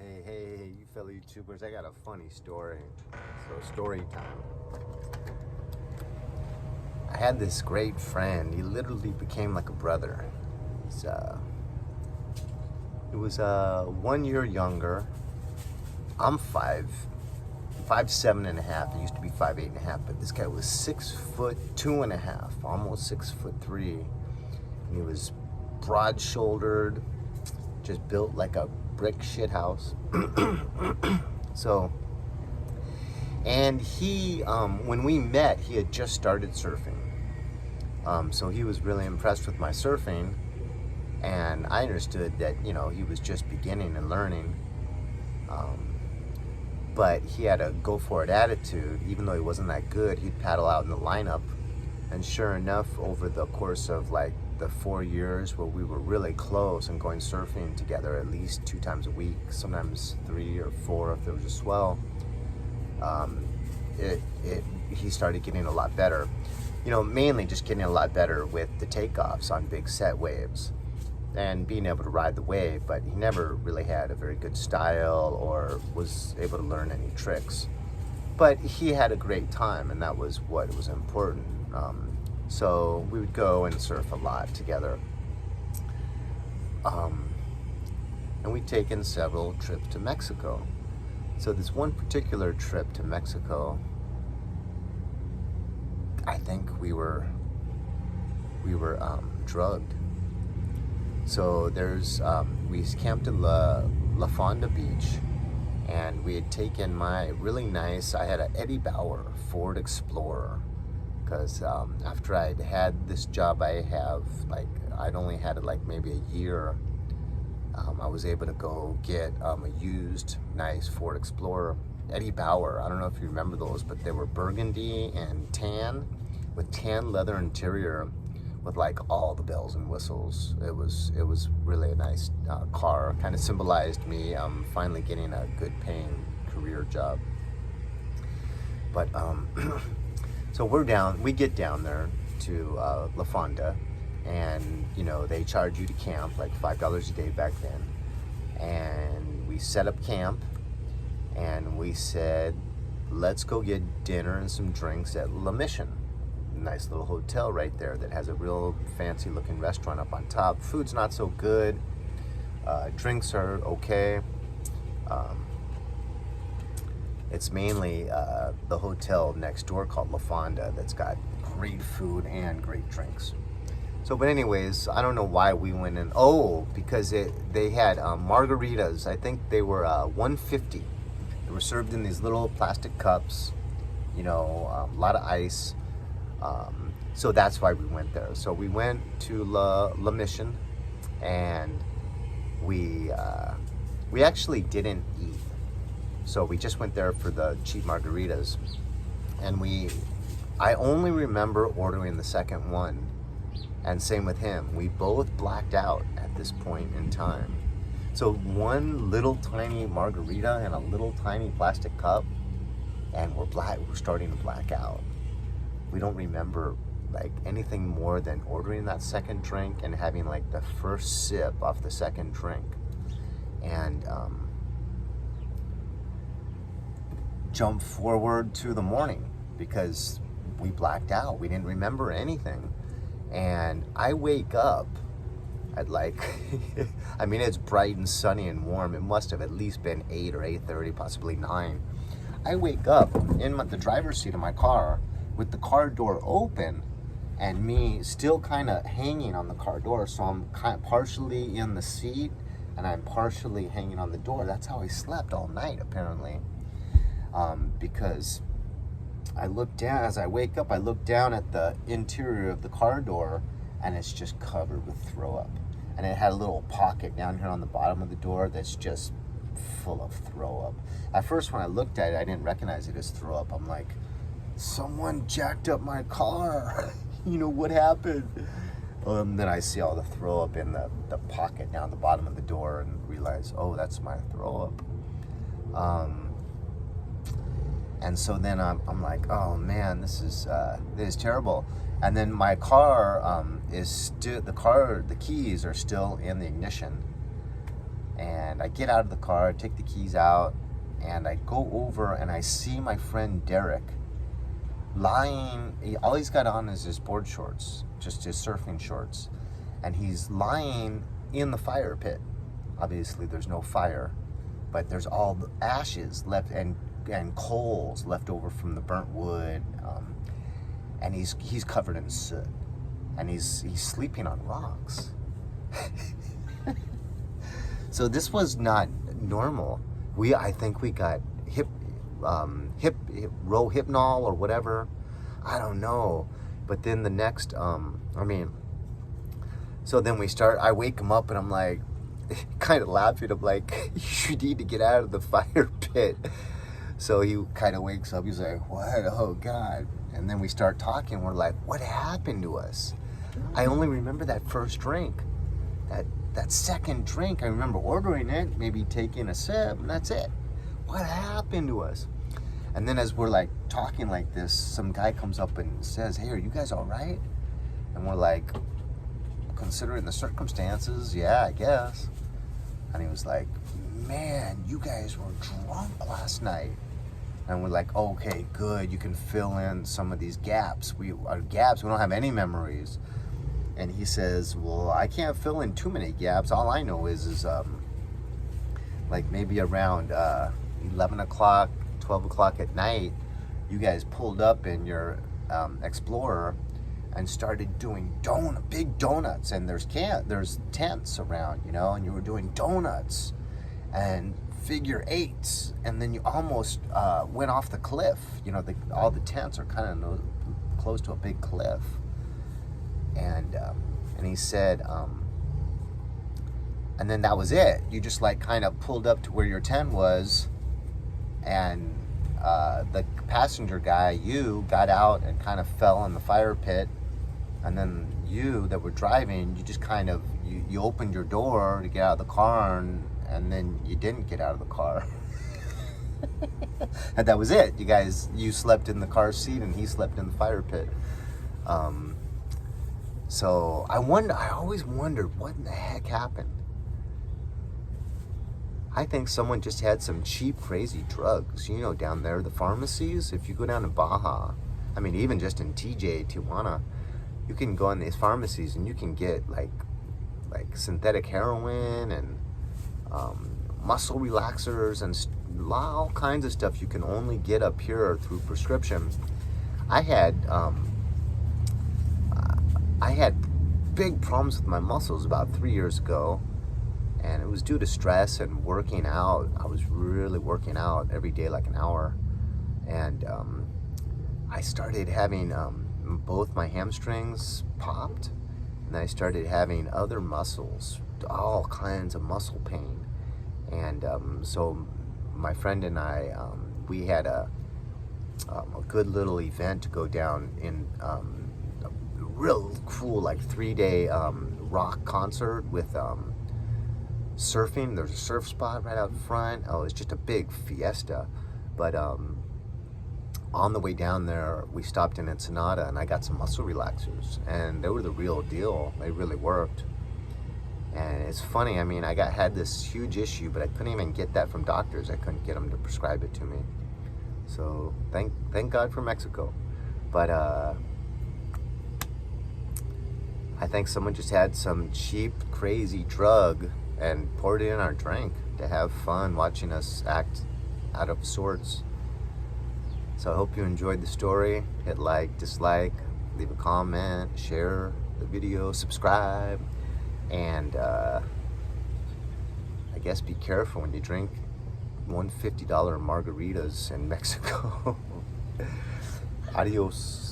Hey, you fellow YouTubers, I got a funny story. So, story time. I had this great friend. He literally became like a brother. He's, he was 1 year younger. I'm 5'7.5". I used to be 5'8.5", but this guy was 6'2.5", almost 6'3", and he was broad-shouldered, just built like a brick shit house. So, and he, when we met, he had just started surfing. So he was really impressed with my surfing, and I understood that, he was just beginning and learning. But he had a go-for-it attitude. Even though he wasn't that good, he'd paddle out in the lineup. And sure enough, over the course of like the 4 years where we were really close and going surfing together at least 2 times a week, sometimes 3 or 4 if there was a swell, he started getting a lot better. Mainly just getting a lot better with the takeoffs on big set waves and being able to ride the wave, but he never really had a very good style or was able to learn any tricks. But he had a great time, and that was what was important. So we would go and surf a lot together. And we'd taken several trips to Mexico. So this one particular trip to Mexico, I think we were drugged. So we camped in La Fonda Beach, and we had taken my really nice, I had an Eddie Bauer Ford Explorer, because after I'd had this job I'd only had it like maybe a year, I was able to go get a used nice Ford Explorer. Eddie Bauer, I don't know if you remember those, but they were burgundy and tan, with tan leather interior, with like all the bells and whistles. It was really a nice car. Kind of symbolized me finally getting a good paying career job. But so we get down there to La Fonda, and they charge you to camp like $5 a day back then. And we set up camp, and we said, let's go get dinner and some drinks at La Mission. Nice little hotel right there that has a real fancy looking restaurant up on top. Food's not so good. Drinks are okay. It's mainly the hotel next door called La Fonda that's got great food and great drinks. So, but anyways, I don't know why we went in. Oh, because they had margaritas. I think they were $1.50. They were served in these little plastic cups. A lot of ice. So that's why we went there. So we went to La Mission, and we actually didn't eat. So we just went there for the cheap margaritas, and I only remember ordering the second one, and same with him. We both blacked out at this point in time. So one little tiny margarita in a little tiny plastic cup, and we're starting to black out. We don't remember like anything more than ordering that second drink and having like the first sip off the second drink, and jump forward to the morning because we blacked out. We didn't remember anything. And I wake up at like I mean, it's bright and sunny and warm. It must have at least been 8 or 8:30, possibly 9. I wake up in the driver's seat of my car with the car door open and me still kind of hanging on the car door. So I'm kind of partially in the seat and I'm partially hanging on the door. That's how I slept all night, apparently. Because I look down, as I wake up, I look down at the interior of the car door, and it's just covered with throw up. And it had a little pocket down here on the bottom of the door that's just full of throw up. At first, when I looked at it, I didn't recognize it as throw up. I'm like, someone jacked up my car. What happened? Then I see all the throw up in the pocket down the bottom of the door and realize, oh, that's my throw up. And so then I'm like, oh man, this is terrible. And then my car is still, the keys are still in the ignition. And And I get out of the car, take the keys out, and I go over and I see my friend Derek lying. All he's got on is his board shorts, just his surfing shorts. And he's lying in the fire pit. Obviously, there's no fire, but there's all the ashes left and coals left over from the burnt wood. And he's covered in soot. And he's sleeping on rocks. So this was not normal. I think we got rohypnol or whatever. I don't know. But then the next, so then I wake him up and I'm like, kind of laughing. I'm like, you need to get out of the fire pit. So he kind of wakes up. He's like, what? Oh, God. And then we start talking. We're like, what happened to us? I only remember that first drink. That second drink, I remember ordering it, maybe taking a sip, and that's it. What happened to us? And then as we're like talking like this, some guy comes up and says, hey, are you guys all right? And we're like, considering the circumstances, yeah, I guess. And he was like, man, you guys were drunk last night. And we're like, okay, good. You can fill in some of these gaps. We don't have any memories. And he says, well, I can't fill in too many gaps. All I know is like maybe around 11 o'clock, 12 o'clock at night, you guys pulled up in your Explorer and started doing big donuts. And there's tents around, and you were doing donuts and figure eights. And then you almost went off the cliff. All the tents are kind of close to a big cliff. And he said, and then that was it. You just like kind of pulled up to where your tent was, and the passenger guy, you got out and kind of fell in the fire pit, and then you that were driving, you just kind of, you opened your door to get out of the car, and then you didn't get out of the car. And that was it. You slept in the car seat and he slept in the fire pit. So I always wondered what in the heck happened. I think someone just had some cheap, crazy drugs. Down there, the pharmacies, if you go down to Baja, even just in TJ, Tijuana, you can go in these pharmacies and you can get like synthetic heroin and muscle relaxers and all kinds of stuff you can only get up here through prescription. I had big problems with my muscles about 3 years ago, and it was due to stress and working out. I was really working out every day, like an hour, and I started having both my hamstrings popped, and I started having other muscles, all kinds of muscle pain. And so my friend and I, we had a good little event to go down in real cool, like 3-day rock concert with surfing. There's a surf spot right out front. Oh, it's just a big fiesta. But on the way down there, we stopped in Ensenada and I got some muscle relaxers, and they were the real deal. They really worked. And it's funny, I had this huge issue, but I couldn't even get that from doctors. I couldn't get them to prescribe it to me. So thank God for Mexico. But I think someone just had some cheap, crazy drug and poured it in our drink to have fun watching us act out of sorts. So I hope you enjoyed the story. Hit like, dislike, leave a comment, share the video, subscribe, and I guess be careful when you drink $150 margaritas in Mexico. Adios.